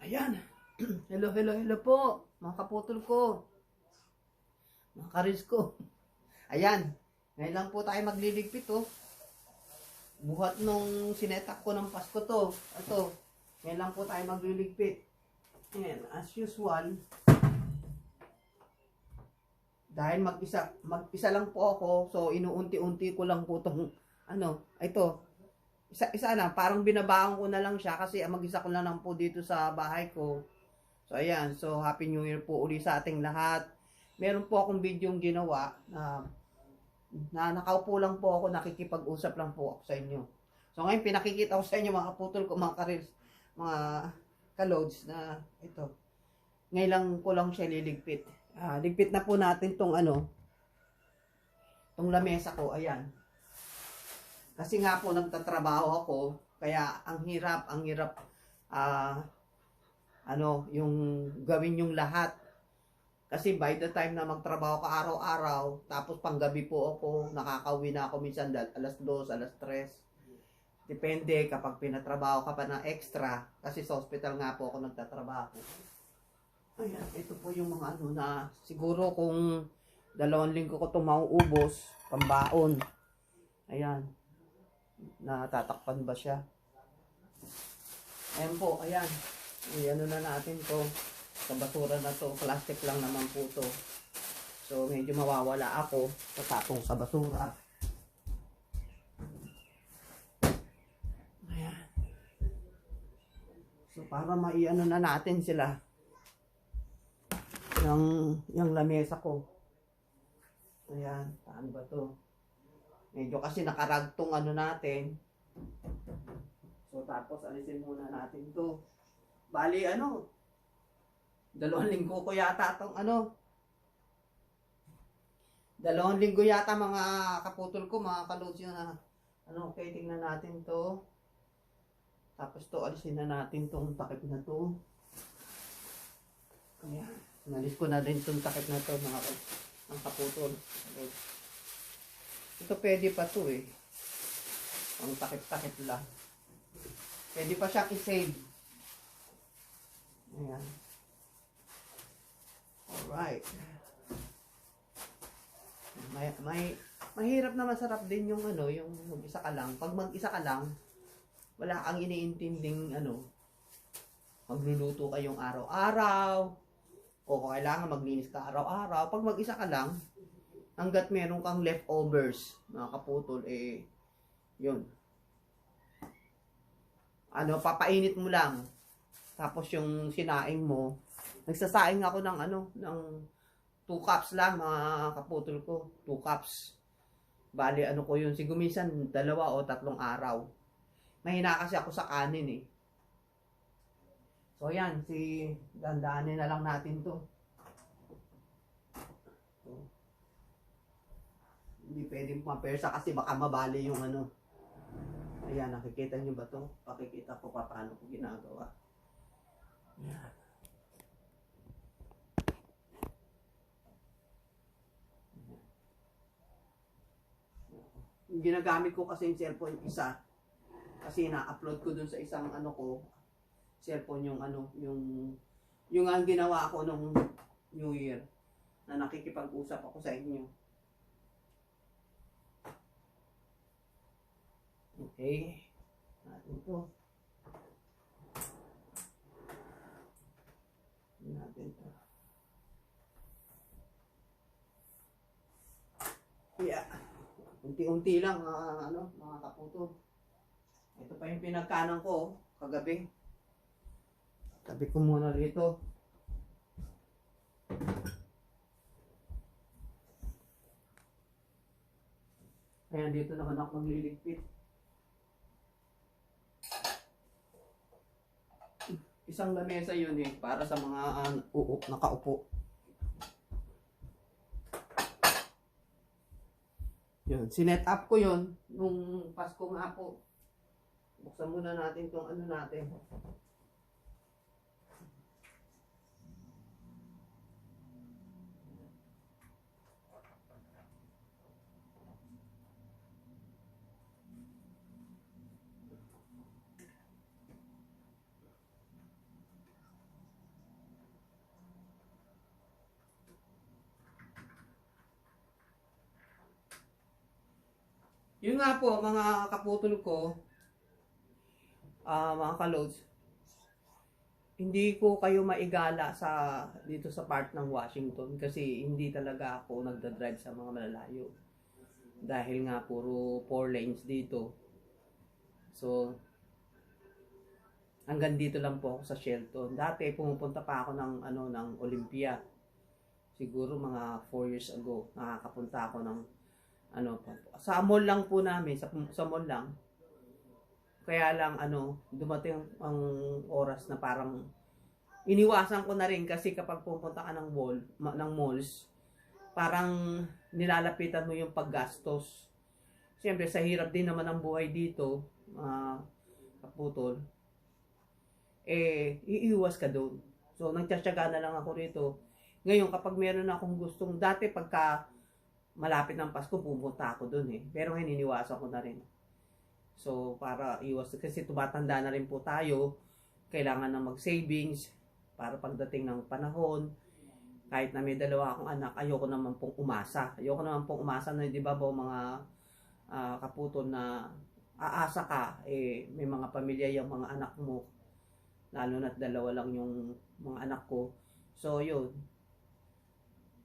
Ayan. Hello, hello, hello po. Mga kaputol ko. Mga karis ko. Ayan. Ngayon lang po tayo magliligpit, oh. Buhat nung sinetak ko ng Pasko to. Ito. Ngayon lang po tayo magliligpit. Ayan. As usual. Dahil mag-isa lang po ako. So, inuunti-unti ko lang po tong, ito. Isa lang. Parang binabaon ko na lang siya kasi mag-isa ko lang po dito sa bahay ko. So, ayan. So, Happy New Year po uli sa ating lahat. Meron po akong video ginawa na nakaupo lang po ako, nakikipag-usap lang po ako sa inyo. So, ngayon, pinakikita ko sa inyo mga kaputol ko, mga karils, mga kaloads na ito. Ngayon lang ko lang siya liligpit. Ligpit na po natin tong tong lamesa ko. Ayan. Kasi nga po, nagtatrabaho ako, kaya ang hirap, yung gawin yung lahat. Kasi by the time na magtrabaho ka araw-araw, tapos panggabi po ako, nakakauwi na ako minsan alas 2, alas 3. Depende kapag pinatrabaho ka pa ng extra, kasi sa hospital nga po ako nagtatrabaho. Ayan, ito po yung mga na siguro kung 2 linggo ko itong mauubos, pambaon. Ayan, natatakpan ba siya? Ayan po, ayan. Ayan na natin to. Sa basura na to, plastic lang naman po to. So, medyo mawawala ako sa tatong sa basura. Ayan. So, para maiano na natin sila. Yung lamesa ko. Ayan, saan ba to? Medyo kasi nakaragtong natin. So, tapos alisin muna natin to. Bali, 2 linggo ko yata itong 2 linggo yata mga kaputol ko, mga kalods yun okay, tingnan natin to. Tapos to, alisin na natin tong takip na to. Ayan, nalis ko na din tong takip na to, mga kaputol. Okay. Ito pwede pa to eh. Ang takip-takip lang. Pwede pa siyang i-save. Ayan. Alright. Mahirap na masarap din yung yung mag-isa ka lang. Pag mag-isa ka lang, wala kang iniintinding magluluto kayong araw-araw, o kailangan maglinis ka araw-araw. Pag mag-isa ka lang, hanggat meron kang leftovers, mga kaputol, yun. Papainit mo lang. Tapos yung sinaing mo, nagsasaing ako ng 2 cups lang, mga kaputol ko. 2 cups. Bali, ko yun. Siguro minsan 2 o 3 araw. Mahina kasi ako sa kanin eh. So yan, dandaanin na lang natin to. So, hindi pwedeng mapersa kasi baka mabali yung Ayan, nakikita nyo ba to? Pakikita ko paano ko ginagawa. Ayan. Ginagamit ko kasi yung cellphone isa. Kasi na-upload ko dun sa isang cellphone yung yung ang ginawa ko nung New Year na nakikipag-usap ako sa inyo. Okay. Natin to. Natin to. Yeah. Unti-unti lang, mga kaputo. Ito pa yung pinagkanan ko, kagabi. Tabi ko muna rito. Ayan, dito naman ako magliligpit. Isang lamesa yun para sa mga nakaupo. Yun, sinet up ko yun nung Pasko nga po. Buksan muna natin tong natin. Yun nga po, mga kaputol ko, mga kalods, hindi ko kayo maigala dito sa part ng Washington kasi hindi talaga ako nagda-drive sa mga malalayo. Dahil nga puro 4 lanes dito. So, hanggang dito lang po ako sa Shelton. Dati pumupunta pa ako ng Olympia. Siguro mga 4 years ago, nakakapunta ako ng sa mall lang po namin, sa mall lang. Kaya lang dumating ang oras na parang iniwasan ko na rin kasi kapag pupunta ka ng malls, parang nilalapitan mo yung paggastos. Siyempre sa hirap din naman ang buhay dito, kaputol. Iiwas ka doon. So nagtsatsaga na lang ako rito. Ngayon kapag meron akong gustong, dati pagka malapit ng Pasko, pupunta ako doon Pero ngayon, iniwasan ko na rin. So, para iwas, kasi tumatanda na rin po tayo, kailangan na mag-savings, para pagdating ng panahon, kahit na may dalawa akong anak, ayoko naman pong umasa. Ayoko naman pong umasa na, di ba mga kaputol na aasa ka, may mga pamilya yung mga anak mo, lalo na't dalawa lang yung mga anak ko. So, yun.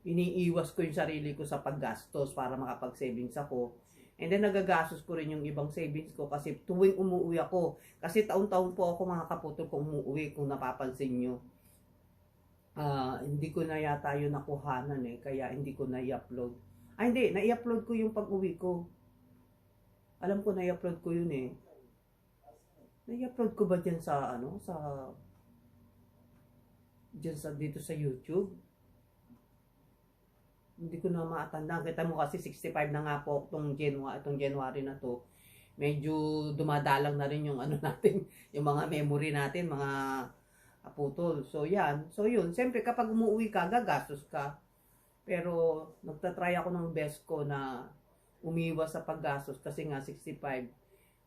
Iniiwas ko yung sarili ko sa paggastos para makapag-savings ako. And then nagagastos ko rin yung ibang savings ko kasi tuwing umuwi ako. Kasi taon-taon po ako mga kaputol kung umuwi, kung napapansin nyo. Hindi ko na yata yun nakuhanan kaya hindi ko na i-upload. Hindi, na-i-upload ko yung pag-uwi ko. Alam ko na i-upload ko yun Na-i-upload ko ba dyan dito sa YouTube? Hindi ko na maatandaan. Kita mo kasi 65 na nga po itong January na to. Medyo dumadalang na rin yung natin, yung mga memory natin, mga kaputol. So yan. So yun. Siyempre kapag umuwi ka, gagastos ka. Pero nagtatry ako ng best ko na umiwas sa paggastos kasi nga 65.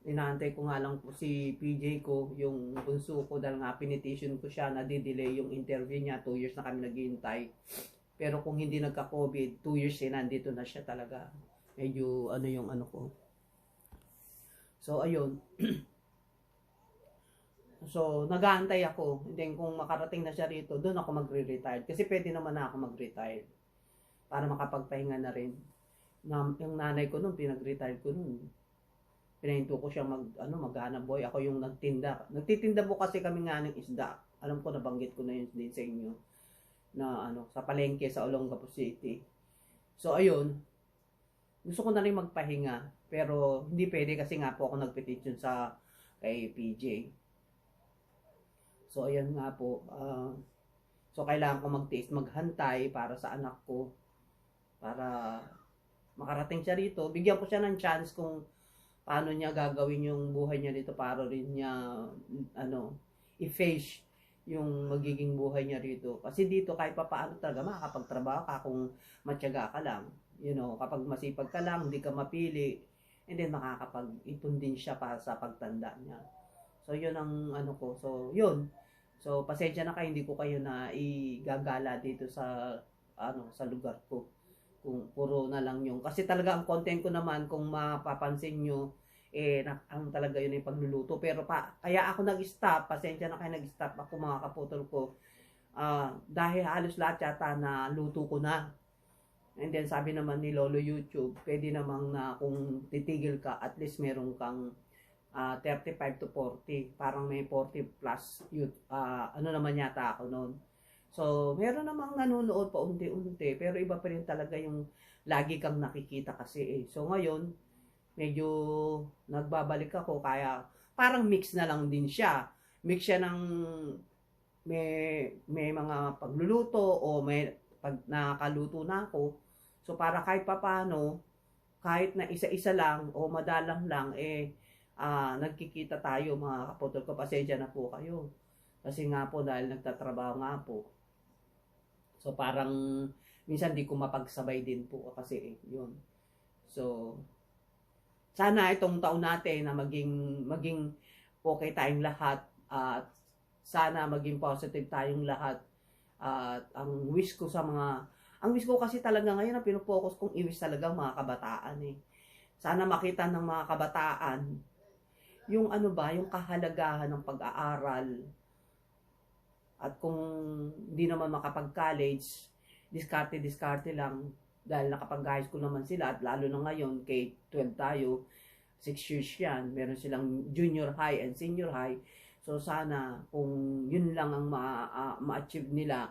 Inaantay ko nga lang po si PJ ko, yung bunso ko, dahil nga pinetition ko siya na di-delay yung interview niya. 2 years na kami naghihintay. Pero kung hindi nagka-COVID, 2 years nandito na siya talaga. Medyo yung ko. So, ayun. So, nag-aantay ako. And then, kung makarating na siya rito, doon ako magre-retire. Kasi pwede naman na ako mag-retire. Para makapagpahinga na rin. Yung nanay ko noon, pinag-retire ko noon. Pinahinto ko siya maghanap buhay. Ako yung nagtinda. Nagtitinda po kasi kami nga ng isda. Alam ko, nabanggit ko na yun din sa inyo. Na sa palengke sa Olongapo City. So ayun, gusto ko na rin magpahinga, pero hindi pwede kasi nga po ako nagpetition kay PJ. So ayan nga po, so kailangan ko magtiis, maghantay para sa anak ko, para makarating siya rito. Bigyan ko siya ng chance kung paano niya gagawin yung buhay niya dito para rin niya i-face yung magiging buhay niya rito. Kasi dito kahit papaano talaga makakapagtrabaho ka kung matyaga ka lang. Kapag masipag ka lang, hindi ka mapili, and then makakapag-ipon din siya para sa pagtanda niya. So yun ang ko. So yun. So pasensya na kayo, hindi ko kayo na igagala dito sa lugar ko. Kung puro na lang yung kasi talaga ang content ko naman, kung mapapansin nyo, ang talaga yun yung pagluluto. Pero kaya ako nag-stop, pasensya na kayo, nag-stop ako mga kaputol ko. Dahil halos lahat yata na luto ko na. And then sabi naman ni Lolo YouTube, pwede namang na kung titigil ka, at least meron kang 35 to 40. Parang may 40 plus naman yata ako noon. So, meron namang nanonood pa unti-unti, pero iba pa rin talaga yung lagi kang nakikita kasi So, ngayon, medyo nagbabalik ako, kaya parang mix na lang din siya. Mix siya ng may mga pagluluto o may pag nakakaluto na ako. So, para kahit papano, kahit na isa-isa lang o madalang lang, nagkikita tayo mga kaputol ko. Pasensya na po kayo. Kasi nga po, dahil nagtatrabaho nga po. So, parang minsan di ko mapagsabay din po kasi yun. So, sana itong taon natin na maging okay tayong lahat at sana maging positive tayong lahat. At ang wish ko kasi talaga ngayon, ang pinopokus kong i-wish talaga mga kabataan Sana makita ng mga kabataan yung ano ba, yung kahalagahan ng pag-aaral. At kung hindi naman makapag-college, diskarte-diskarte lang dahil nakapag-high school naman sila at lalo na ngayon, K-12 tayo, 6 years yan, meron silang junior high and senior high. So sana kung yun lang ang ma-achieve nila,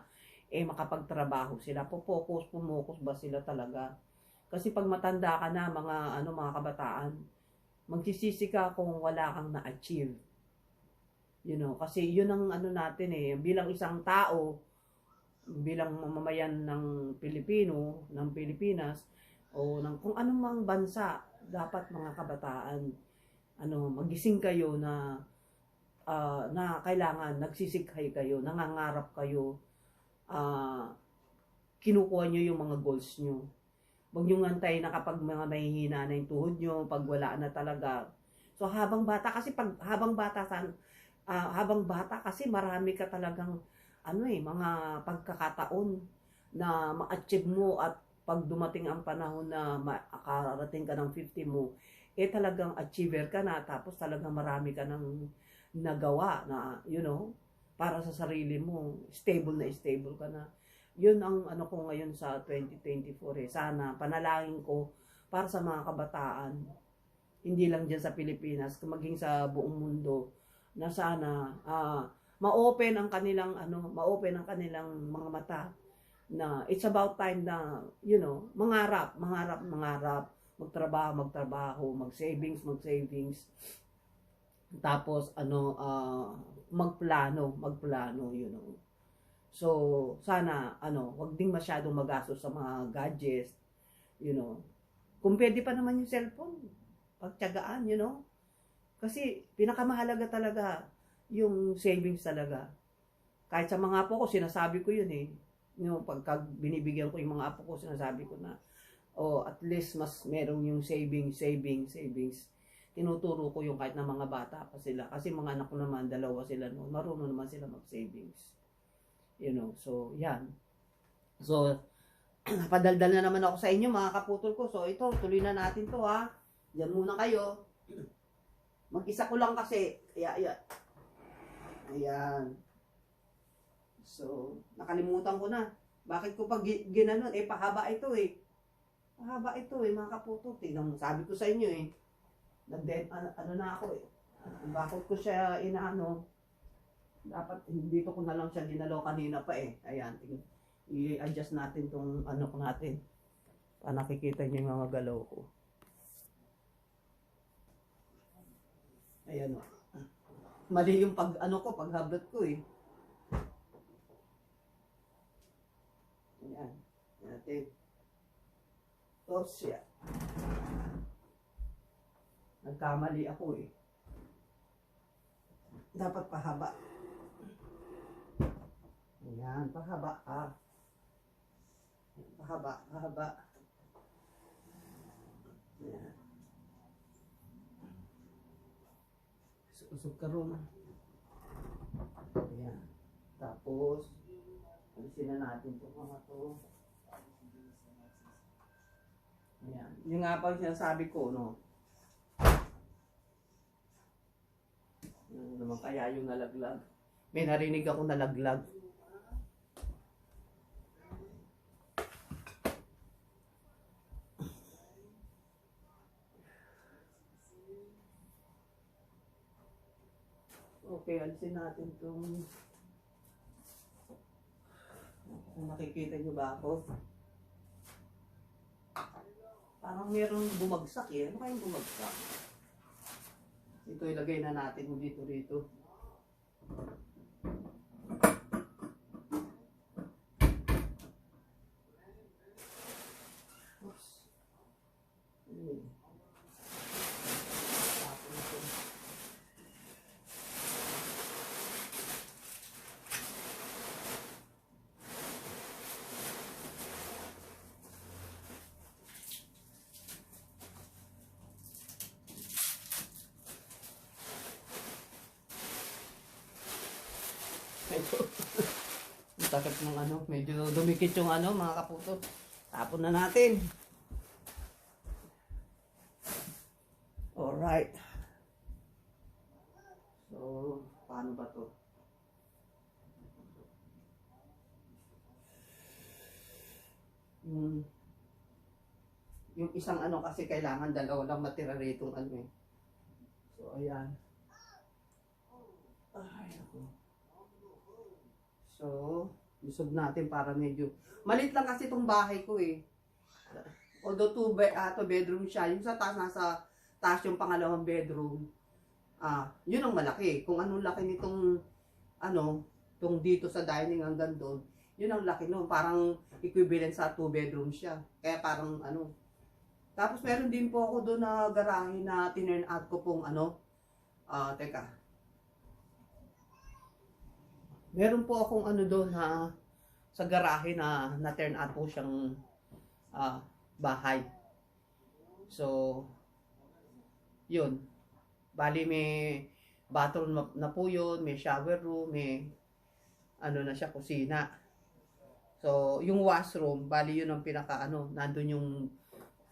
makapagtrabaho sila, pumokus ba sila talaga. Kasi pag matanda ka na, mga kabataan, magsisisi ka kung wala kang na-achieve. Kasi yun ang natin bilang isang tao, bilang mamamayan ng Pilipino, ng Pilipinas, o ng kung anumang bansa, dapat mga kabataan, magising kayo na kailangan, nagsisikhay kayo, nangangarap kayo, kinukuha nyo yung mga goals nyo. Huwag nyo ngantay na kapag mga mahihina na yung tuhod nyo, pag wala na talaga. So habang bata kasi marami ka talagang mga pagkakataon na ma-achieve mo at pag dumating ang panahon na makarating ka ng 50 mo, talagang achiever ka na tapos talagang marami ka ng nagawa na, para sa sarili mo, stable ka na. Yun ang ko ngayon sa 2024 Sana panalangin ko para sa mga kabataan, hindi lang dyan sa Pilipinas, maging sa buong mundo, na sana ma-open ang kanilang mga mata na it's about time na mangarap, magtrabaho, mag-savings, tapos magplano, So sana wag ding masyadong magastos sa mga gadgets, Kung pwede pa naman yung cellphone, pagtiyagaan, Kasi pinakamahalaga talaga yung savings talaga. Kahit sa mga apo ko, sinasabi ko yun pagka binibigyan ko yung mga apo ko, sinasabi ko na, at least mas merong yung savings. Tinuturo ko yung kahit na mga bata pa sila. Kasi mga anak ko naman, 2 sila, marunong naman sila mag-savings. So, yan. So, napadaldal na naman ako sa inyo, mga kaputol ko. So, ito, tuloy na natin to, ha. Diyan muna kayo. Mag-isa ko lang kasi. Ayan. So, nakalimutan ko na. Bakit ko pag ginanon? Pahaba ito Pahaba ito mga kaputo. Tingnan mo, sabi ko sa inyo na ako Bakit ko siya inaano? Dapat dito ko na lang siya dinalaw kanina pa Ayan, i-adjust natin tong ko natin. Para nakikita niyo yung mga galaw ko. Ayan Mali yung paghablot ko Ayan. Natin. Tapos siya. Nagkamali ako Dapat pahaba. Ayan, pahaba Pahaba. Ayan. Usog ka ron. Ayan. Tapos, alisin na natin itong mga to. Ayan. Yung nga pa sinasabi ko, Ano naman kaya yung nalaglag? May narinig ako nalaglag. Okay, alisin natin itong... Nakikita nyo ba ako? Parang merong bumagsak Ano kayong bumagsak? Ito ilagay na natin dito. Oops. Ang sakit ng medyo dumikit yung mga kaputo. Tapon na natin. Alright. So, paano ba to? Yung isang ano kasi kailangan dalawa lang matira rito ano eh. So, ayan. Ay, ako. So, isog natin para medyo... Malit lang kasi itong bahay ko eh. Although two bedroom siya. Yung sa taas, nasa taas yung pangalawang bedroom. Yun ang malaki. Kung anong laki nitong, itong dito sa dining hanggang doon, yun ang laki nun. Parang equivalent sa 2 bedroom siya. Kaya parang Tapos meron din po ako doon na garahe na tinurn out ko pong teka. Meron po akong doon sa garahe na turn out po siyang bahay. So, yun. Bali may bathroom na po yun, may shower room, may na siya, kusina. So, yung washroom, bali yun ang pinaka nandun yung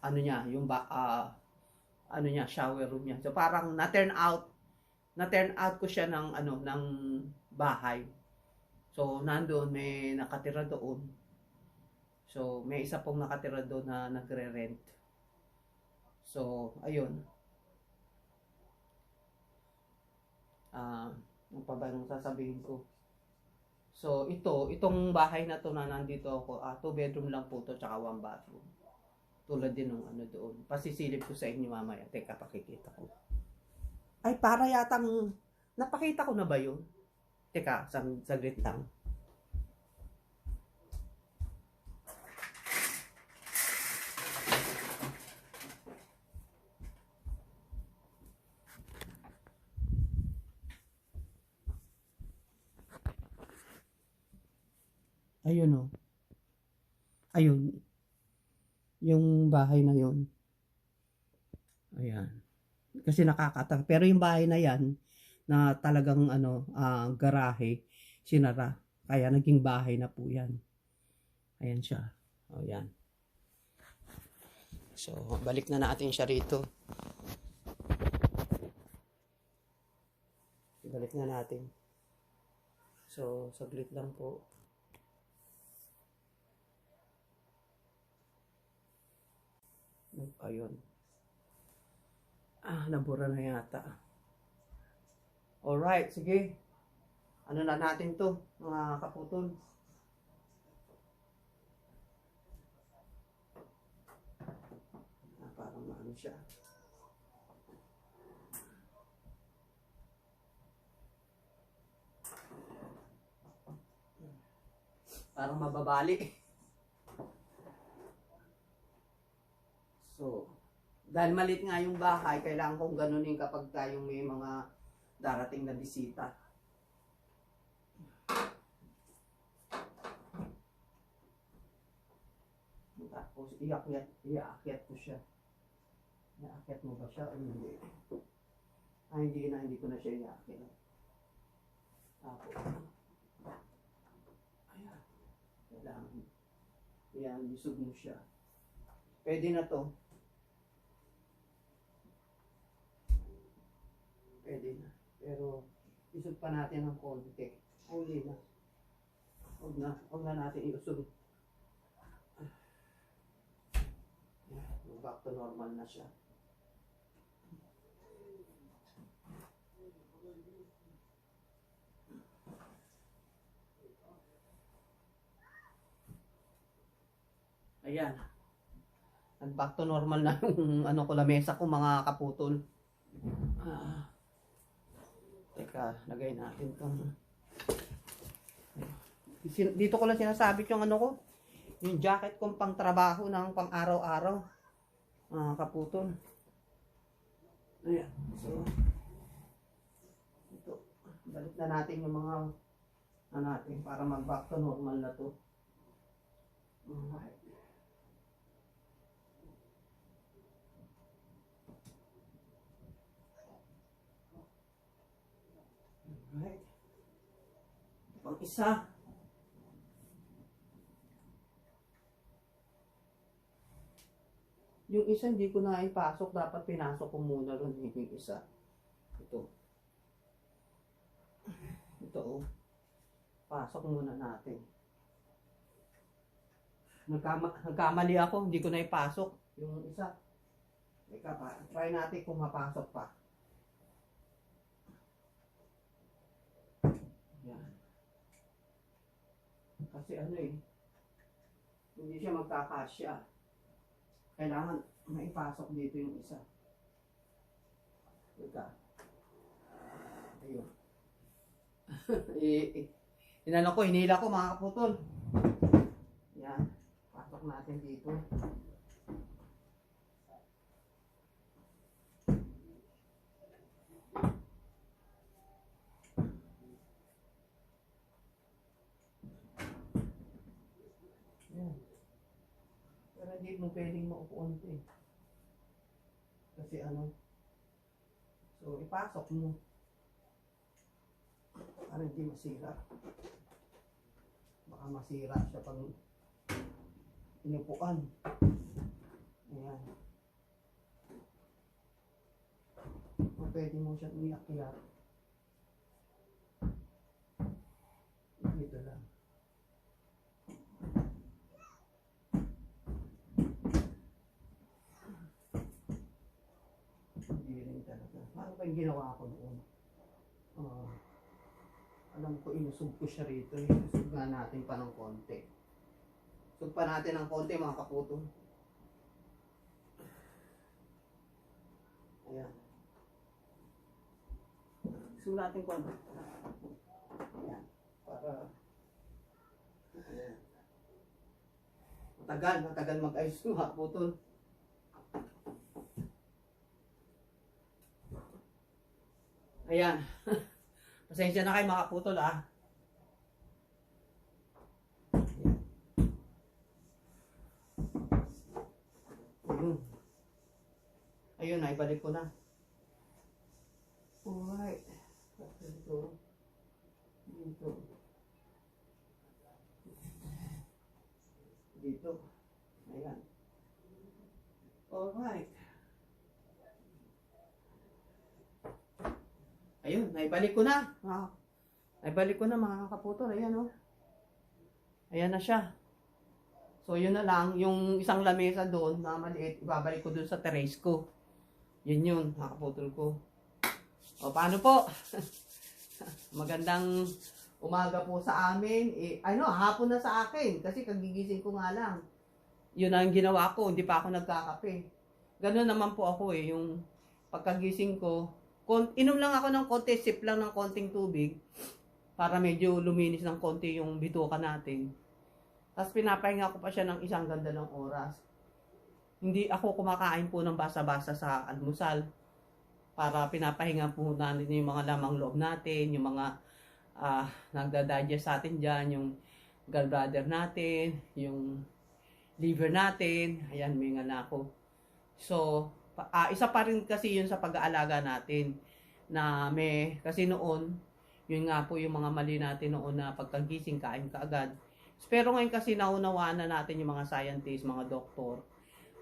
niya, yung niya, shower room niya. So, parang na-turn out ko siya ng ng bahay. So, nandoon may nakatira doon. So, may isa pong nakatira doon na nagre-rent. So, ayun. Ano pa ba yung sasabihin ko? So, itong bahay na to na nandito ako, 2 bedroom lang po to, tsaka 1 bathroom. Tulad din ng doon. Pasisilip ko sa inyo mamaya. Teka, pakikita ko. Ay, para yatang, napakita ko na ba yun? Teka, saglit lang. Ayun o. Ayun. Yung bahay na yun. Ayan. Kasi nakakata. Pero yung bahay na yan, na talagang garahe, sinara. Kaya naging bahay na po yan. Ayan siya. O yan. So, balik na natin siya rito. Balik na natin. So, saglit lang po. Ayun. Nabura na yata. Alright, sige. Ano na natin to, mga kaputol. Parang maano siya. Parang mababali. So, dahil malit nga yung bahay, kailangan kong ganunin kapag tayong may mga darating na bisita. Tapos, iakyat ko siya. Iakyat mo ba siya? Hindi. Hindi ko na siya iakyat. Tapos, ayan. Kailangan. Ayan, isog mo siya. Pwede na to. Pwede na. Pero, isog pa natin ng konti. Hindi na. Huwag na natin iusog. Back to normal na siya. Ayan. Back to normal na yung lamesa ko, mga kaputol. Teka, lagay natin itong... Dito ko lang sinasabit yung ko, yung jacket kong pang trabaho ng pang araw-araw. Kaputol. Ayan. So, ito. Balik na natin yung mga natin para mag-back to normal na to. Alright. Alright. Pang isa. Yung isa hindi ko na ipasok. Dapat pinasok ko muna ron yung isa. Ito. Ito oh. Pasok muna natin. Nagkamali ako. Hindi ko na ipasok yung isa. Teka pa. Try natin kung mapasok pa. Yan. Kasi ano eh. Hindi siya magkakasya. Kailangan maipasok dito yung isa. Teka. Ayun. Inano ko, hinila ko mga kaputol. Yan. Pasok natin dito. Yan. Pero hindi mo pwedeng maupuan ito eh. Kasi ano. So, ipasok mo. Para hindi masira. Baka masira siya pag inupuan. Ayan. O pwede mo siya iyak-iyak. Dito lang. Hindi rin talaga. Ano ba yung ginawa ko noon? Alam ko, inusog ko siya rito. Inusog nga natin pa ng konti. Usog pa natin ng konti mga kaputol. Ayan. Usog natin konti. Ayan. Para... Ayan. Matagal mag-ayos mga kaputol. Ayan. Pasensya na kayo mga kaputol ah. Ayun. Ayun, naibalik ko na. Alright. Dito. Dito. Dito. Ayan. Alright. Ayun, naibalik ko na. Naibalik ko na mga kaputol. Ayan oh. Ayan na siya. So yun na lang, yung isang lamesa doon na maliit, ibabalik ko doon sa terrace ko. Yun, mga kaputol ko. O paano po? Magandang umaga po sa amin. Hapon na sa akin kasi kagigising ko nga lang. Yun ang ginawa ko, hindi pa ako nagkakape. Ganun naman po ako yung pagkagising ko, inom lang ako ng konti, sip lang ng konting tubig para medyo luminis ng konti yung bituka natin. Tapos pinapahinga ko pa siya ng isang ganda ng oras. Hindi ako kumakain po ng basa-basa sa almusal para pinapahinga po natin yung mga lamang loob natin, yung mga nagda-digest sa atin dyan, yung gallbladder natin, yung liver natin. Ayan, may nga na ako. So, isa pa rin kasi yun sa pag-aalaga natin na kasi noon yun nga po yung mga mali natin noon na pagkagising kain ka agad. Pero ngayon kasi naunawaan na natin yung mga scientists, mga doktor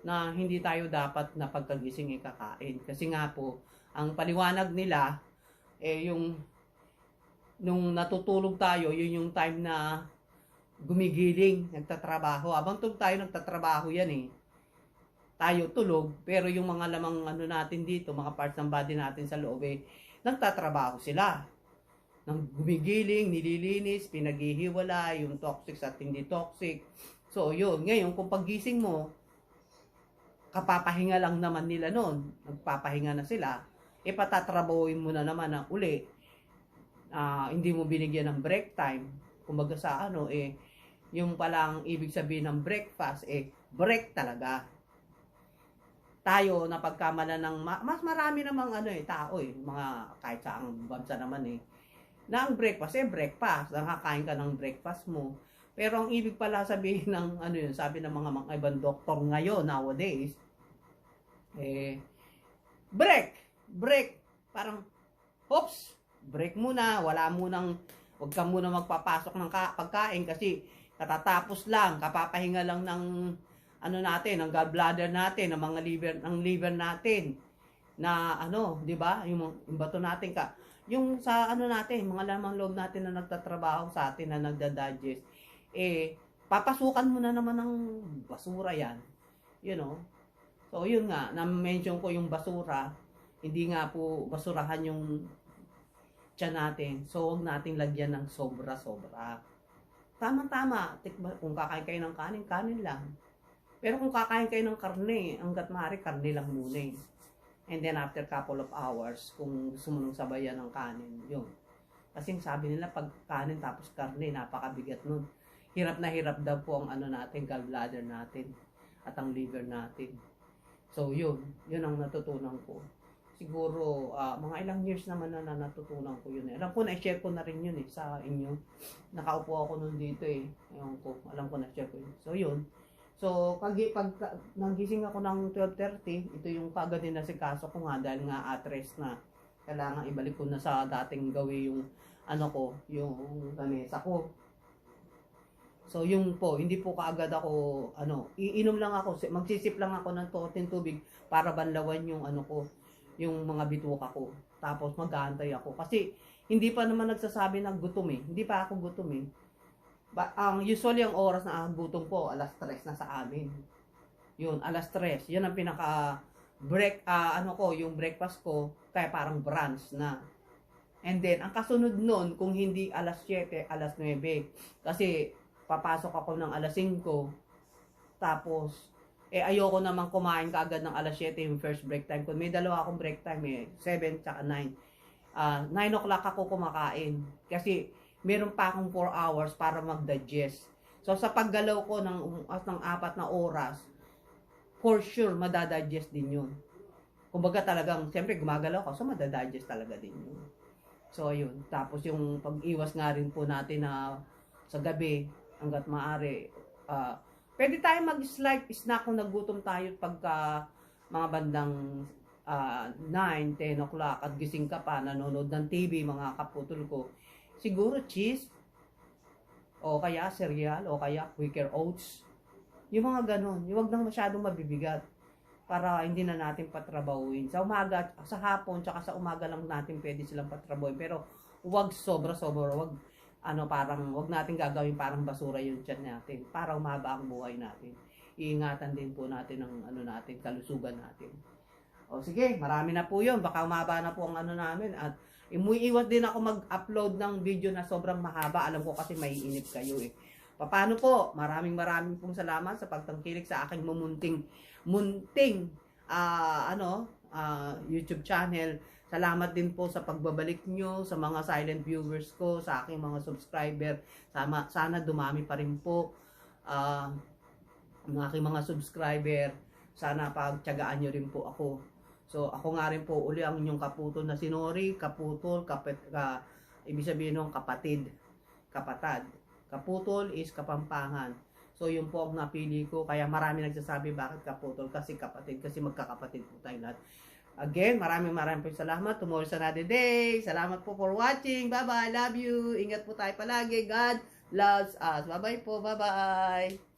na hindi tayo dapat na pagkagising kakain kasi nga po ang paliwanag nila yung nung natutulog tayo yun yung time na gumigiling, nagtatrabaho. Habang tulog tayo nagtatrabaho yan tayo tulog, pero yung mga lamang natin dito, mga parts ng body natin sa loob nagtatrabaho sila. Nang gumigiling, nililinis, pinaghihiwala, yung toxic at hindi toxic. So yun, ngayon kung paggising mo, kapapahinga lang naman nila noon, nagpapahinga na sila, patatrabahuin mo na naman na uli. Hindi mo binigyan ng break time. Kumbaga sa yung palang ibig sabihin ng breakfast, break talaga. Tayo na pagkamala ng mas marami namang tao mga kahit sa ang bansa naman na ang breakfast breakfast, nakakain ka ng breakfast mo. Pero ang ibig pala sabihin ng yun, sabi ng mga ibang doktor ngayon nowadays break parang oops, break muna, wag ka muna magpapasok ng pagkain kasi katatapos lang, kapapahinga lang ng ano natin, ang gallbladder natin, ang mga liver natin na ano, 'di ba? Yung bato natin yung sa ano natin, mga lamang loob natin na nagtatrabaho sa atin na nagda-digest, papasukan mo na naman ng basura 'yan. You know? So, yun nga, na-mention ko yung basura, hindi nga po basurahan yung tiyan natin. So, huwag nating lagyan ng sobra-sobra. Tama-tama, kung kakain kayo ng kanin, kanin lang. Pero kung kakain kayo ng karne, hanggat maaari, karne lang muna eh. And then after couple of hours, kung gusto mo nang sabayan ng kanin, yun. Kasi sabi nila, pag kanin tapos karne, napakabigat nun. Hirap na hirap daw po ang ano natin, gallbladder natin, at ang liver natin. So yun ang natutunan ko. Siguro, mga ilang years naman na natutunan ko yun. Alam ko, na-share ko na rin yun sa inyo. Nakaupo ako nun dito Ewan ko, alam ko na-share ko yun. So yun. So, pag nagising ako ng 12:30, ito yung kagad din nasikaso ko nga dahil nga at-rest na. Kailangan ibalik ko na sa dating gawi yung ano ko, yung lamesa ko. So, yung po, hindi po kaagad ako, iinom lang ako, magsisip lang ako ng tubig para banlawan yung ano ko, yung mga bituka ko. Tapos mag-aantay ako. Kasi, hindi pa naman nagsasabi ng gutom Hindi pa ako gutom usually ang oras na gutom ko, 3:00 na sa amin. Yun, 3:00. Yun ang pinaka break, yung breakfast ko, kaya parang brunch na. And then, ang kasunod nun, kung hindi 7:00, 9:00. Kasi, papasok ako ng 5:00. Tapos, ayoko naman kumain kaagad ng 7:00 yung first break time ko. May dalawa akong break time 7 tsaka 9. 9 o'clock ako kumakain. Kasi, meron pa akong 4 hours para mag-digest. So, sa paggalaw ko ng 4 na oras, for sure, madadigest din yun. Kumbaga talagang, siyempre gumagalaw ko, so madadigest talaga din yun. So, ayun. Tapos yung pag-iwas nga rin po natin na sa gabi, hanggat maaari, pwede tayo mag-slight snack kung nagutom tayo pagka mga bandang 9, 10 o'clock at gising ka pa, nanonood ng TV, mga kaputol ko. Siguro cheese, o kaya cereal, o kaya Quaker Oats. Yung mga ganun, huwag nang masyadong mabibigat para hindi na natin patrabahuin. Sa umaga, sa hapon, tsaka sa umaga lang natin pwede silang patrabahuin. Pero huwag sobra-sobra, parang huwag natin gagawin parang basura yung tiyan natin para umaba ang buhay natin. Iingatan din po natin ang natin, kalusugan natin. O sige, marami na po yun. Baka umaba na po ang namin at iwas din ako mag-upload ng video na sobrang mahaba. Alam ko kasi maiinip kayo Paano po? Maraming pong salamat sa pagtangkilik sa aking munting YouTube channel. Salamat din po sa pagbabalik nyo, sa mga silent viewers ko, sa aking mga subscriber. Sana dumami pa rin po ang aking mga subscriber. Sana pagtiyagaan nyo rin po ako. So, ako nga rin po uli ang inyong kaputol na sinori, kaputol, ibig sabihin ng kapatid, kapatad. Kaputol is Kapampangan. So, yun po ang napili ko. Kaya marami nagsasabi bakit kaputol, kasi kapatid, kasi magkakapatid po tayo lahat. Again, maraming po salamat. Tomorrow's another day. Salamat po for watching. Bye-bye. Love you. Ingat po tayo palagi. God loves us. Bye-bye po. Bye-bye.